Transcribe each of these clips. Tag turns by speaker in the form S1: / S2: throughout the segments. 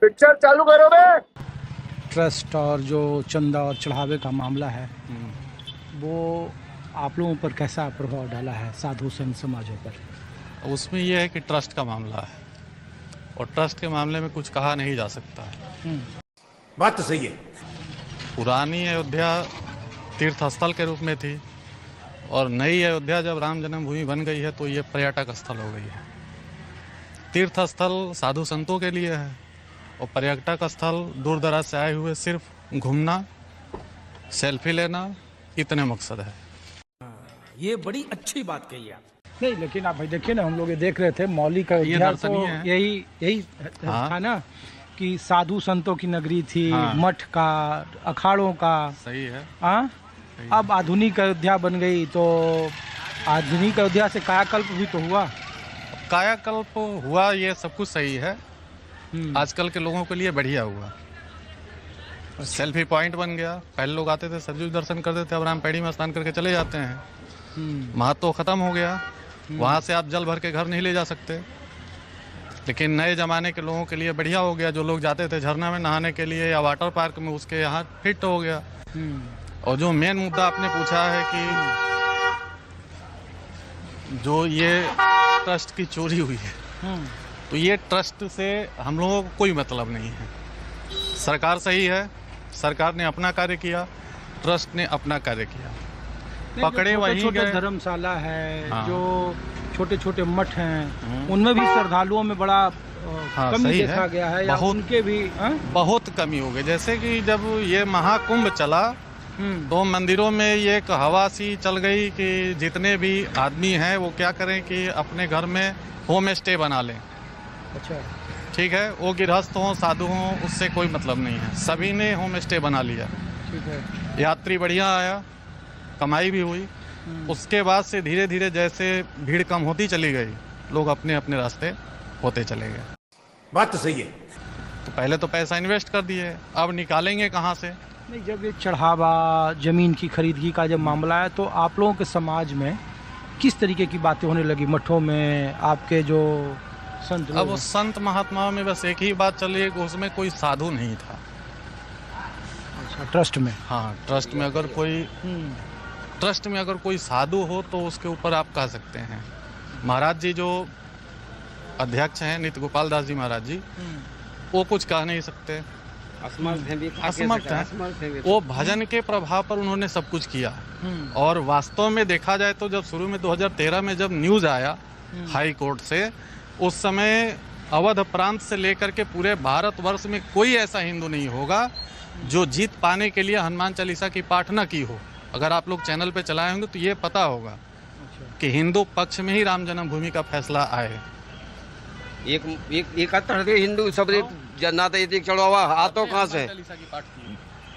S1: Picture चालू करो बे।
S2: Trust और जो चंदा और चढ़ावे का मामला है वो आप लोगों पर कैसा प्रभाव डाला है, साधु संत समाजों पर?
S3: उसमें यह है कि ट्रस्ट का मामला है और ट्रस्ट के मामले में कुछ कहा नहीं जा सकता है।
S1: बात तो सही है।
S3: पुरानी अयोध्या तीर्थ स्थल के रूप में थी और नई अयोध्या जब राम जन्मभूमि बन गई है तो ये पर्यटक स्थल हो गई है। तीर्थ स्थल साधु संतों के लिए है और पर्यटक स्थल दूर दराज से आए हुए सिर्फ घूमना, सेल्फी लेना, इतने मकसद है।
S4: ये बड़ी अच्छी बात कही आप।
S2: नहीं, लेकिन आप भाई देखिए ना, हम लोग ये देख रहे थे मौलिक अयोध्या तो यही था ना कि साधु संतों की नगरी थी। मठ का, अखाड़ों का।
S3: सही है।
S2: अब आधुनिक अयोध्या बन गई तो आधुनिक अयोध्या से कायाकल्प भी तो हुआ।
S3: कायाकल्प हुआ, ये सब कुछ सही है। आजकल के लोगों के लिए बढ़िया हुआ। सेल्फी पॉइंट बन गया। पहले लोग आते थे, सरयू दर्शन करते थे, अब रामपेड़ी में स्नान करके चले जाते हैं। महत्व खत्म हो गया। वहाँ से आप जल भर के घर नहीं ले जा सकते। लेकिन नए ज़माने के लोगों के लिए बढ़िया हो गया। जो लोग जाते थे झरना में नहाने के लिए या वाटर पार्क में, उसके यहाँ फिट हो गया। और जो मेन मुद्दा आपने पूछा है कि जो ये ट्रस्ट की चोरी हुई है, तो ये ट्रस्ट से हम लोगों को कोई मतलब नहीं है। सरकार सही है, सरकार ने अपना कार्य किया, ट्रस्ट ने अपना कार्य किया। पकड़े वही
S2: छोटे धर्मशाला है, जो छोटे छोटे मठ हैं, उनमें भी श्रद्धालुओं में बड़ा कमी देखा गया है। या उनके भी
S3: बहुत कमी हो गई। जैसे कि जब ये महाकुंभ चला तो मंदिरों में ये एक हवा सी चल गई कि जितने भी आदमी हैं वो क्या करें कि अपने घर में होम स्टे बना लें।
S2: अच्छा,
S3: ठीक है, वो गृहस्थ हों, साधु हों, उससे कोई मतलब नहीं है। सभी ने होम स्टे बना लिया।
S2: ठीक है,
S3: यात्री बढ़िया आया, कमाई भी हुई। उसके बाद से धीरे धीरे जैसे भीड़ कम होती चली गई, लोग अपने अपने रास्ते होते चले गए।
S1: बात तो सही है।
S3: तो पहले तो पैसा इन्वेस्ट कर दिए, अब निकालेंगे कहाँ से?
S2: नहीं, जब ये चढ़ावा, जमीन की खरीदगी का जब मामला है तो आप लोगों के समाज में किस तरीके की बातें होने लगी? मठों में आपके जो संत,
S3: अब संत महात्माओं में बस एक ही बात चल रही है कि उसमें कोई साधु नहीं था।
S2: अच्छा, ट्रस्ट में?
S3: हाँ, ट्रस्ट में अगर कोई साधु हो तो उसके ऊपर आप कह सकते हैं। महाराज जी जो अध्यक्ष हैं, नित्य गोपाल दास जी महाराज जी, वो कुछ कह नहीं सकते, असमर्थ हैं। वो भजन के प्रभाव पर उन्होंने सब कुछ किया। और वास्तव में देखा जाए तो जब शुरू में 2013 में जब न्यूज़ आया हाई कोर्ट से, उस समय अवध प्रांत से लेकर के पूरे भारतवर्ष में कोई ऐसा हिंदू नहीं होगा जो जीत पाने के लिए हनुमान चालीसा की पाठ न की हो। अगर आप लोग चैनल पे चलाए होंगे तो ये पता होगा कि हिंदू पक्ष में ही राम जन्मभूमि का फैसला आए।
S5: एक हिंदू सब ना तो एक चढ़ावा आतो कहाँ से?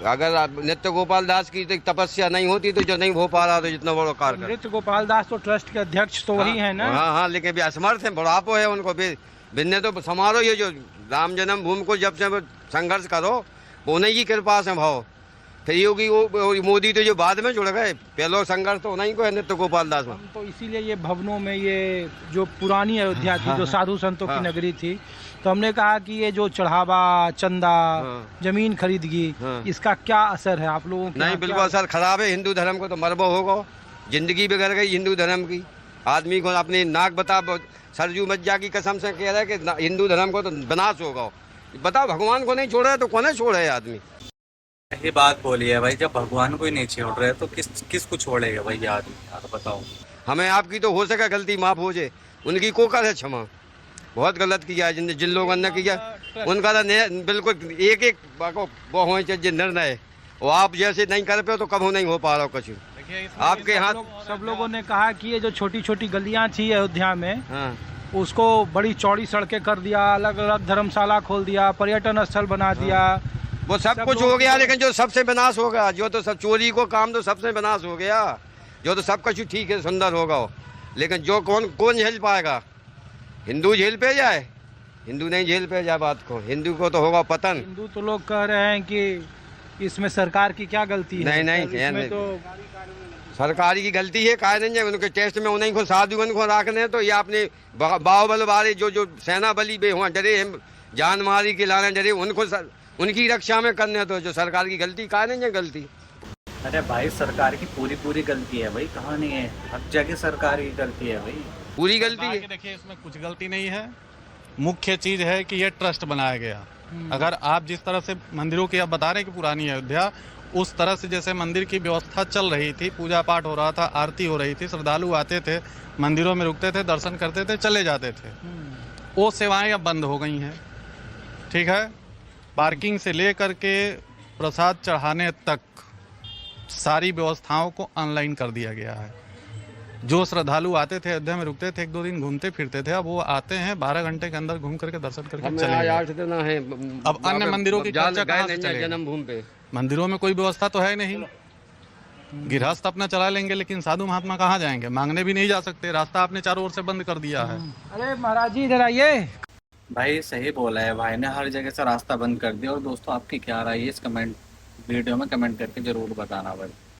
S5: अगर नित्य गोपाल दास की तपस्या नहीं होती तो जो नहीं हो पा रहा तो जितना बड़ा कार्य।
S2: नित्य गोपाल दास तो ट्रस्ट के अध्यक्ष तो वही है ना?
S5: हाँ, लेकिन भी असमर्थ है, बुढ़ापो है उनको भी। भिन्न तो समारोह ये जो राम जन्मभूमि को जब से संघर्ष करो वो नहीं की कृपा से भाव थे। योगी वो मोदी तो जो बाद में जुड़ गए, पहले संघर्ष तो नहीं को है नित्य गोपाल दास में।
S2: तो इसीलिए ये भवनों में ये जो पुरानी अयोध्या थी, जो साधु संतों की नगरी थी, तो हमने कहा कि ये जो चढ़ावा, चंदा, जमीन खरीदगी, इसका क्या असर है आप लोगों के?
S5: नहीं, बिल्कुल असर खराब है। हिंदू धर्म को तो मरबो होगा, जिंदगी बिगड़ गई हिंदू धर्म की। आदमी को अपनी नाक बता, सरजू मज्जा की कसम से कह रहा है कि हिंदू धर्म को तो विनाश होगा। बताओ, भगवान को नहीं छोड़ रहा है तो कौन छोड़ है आदमी?
S6: ये बात बोली है भाई, जब भगवान को ही नहीं छोड़ रहे तो किसको छोड़ेगा भाई आदमी? यार बताओ।
S5: हमें आपकी तो हो सके गलती माफ हो जाए, उनकी को कर है क्षमा। बहुत गलत किया है जिन लोगों ने किया, उनका तो बिल्कुल एक वो हो निर्णय। और आप जैसे नहीं कर पे तो कभी नहीं हो पा रहा कुछ आपके हाथ।
S2: सब लोगों ने कहा कि ये जो छोटी छोटी गलियां थी अयोध्या में, उसको बड़ी चौड़ी सड़कें कर दिया, अलग अलग धर्मशाला खोल दिया, पर्यटन स्थल बना दिया।
S5: वो सब कुछ हो गया, लेकिन जो सबसे विनाश होगा, जो तो सब चोरी को काम तो सबसे विनाश हो गया। जो तो सब कुछ ठीक है, सुंदर होगा, लेकिन जो कौन झेल पाएगा? हिंदू झेल पे जाए? हिंदू नहीं झेल पे जाए बात को, हिंदू को तो होगा पतन।
S2: हिंदू तो लोग कह रहे हैं कि इसमें सरकार की क्या गलती है?
S5: नहीं, तो सरकारी की गलती है। काय नहीं, उनके टेस्ट में उन्हीं को साधु को रखने तो ये अपने बाहुबल वाले जो सेना बली बे हुआ डरे जान मारी के लाने जरिए उनको उनकी रक्षा में करने, तो जो सरकार की गलती कहाँ नहीं है गलती।
S6: अरे भाई सरकार की पूरी गलती है भाई, कहाँ नहीं है, हर जगह सरकार की गलती है भाई,
S5: पूरी गलती
S3: सरकार
S5: है।
S3: की देखिए इसमें कुछ गलती नहीं है। मुख्य चीज है कि ये ट्रस्ट बनाया गया। अगर आप जिस तरह से मंदिरों की आप बता रहे हैं कि पुरानी अयोध्या, उस तरह से जैसे मंदिर की व्यवस्था चल रही थी, पूजा पाठ हो रहा था, आरती हो रही थी, श्रद्धालु आते थे, मंदिरों में रुकते थे, दर्शन करते थे, चले जाते थे, वो सेवाएं अब बंद हो गई हैं। ठीक है, पार्किंग से लेकर के प्रसाद चढ़ाने तक सारी व्यवस्थाओं को ऑनलाइन कर दिया गया है। जो श्रद्धालु आते थे अयोध्या में रुकते थे, 1-2 दिन घूमते फिरते थे, अब वो आते हैं 12 घंटे के अंदर घूम करके दर्शन करके चले जाते। अब अन्य मंदिरों की चर्चा कहाँ से चलेगी?
S5: जन्मभूमि पे
S3: मंदिरों में कोई व्यवस्था तो है नहीं, गृहस्थ अपना चला लेंगे, लेकिन साधु महात्मा कहाँ जाएंगे? मांगने भी नहीं जा सकते, रास्ता आपने चारों ओर से बंद कर दिया है।
S2: अरे महाराज जी इधर आइए।
S6: भाई सही बोला है भाई ने, हर जगह से रास्ता बंद कर दिया। और दोस्तों आपकी क्या राय है इस वीडियो में कमेंट करके जरूर बताना भाई।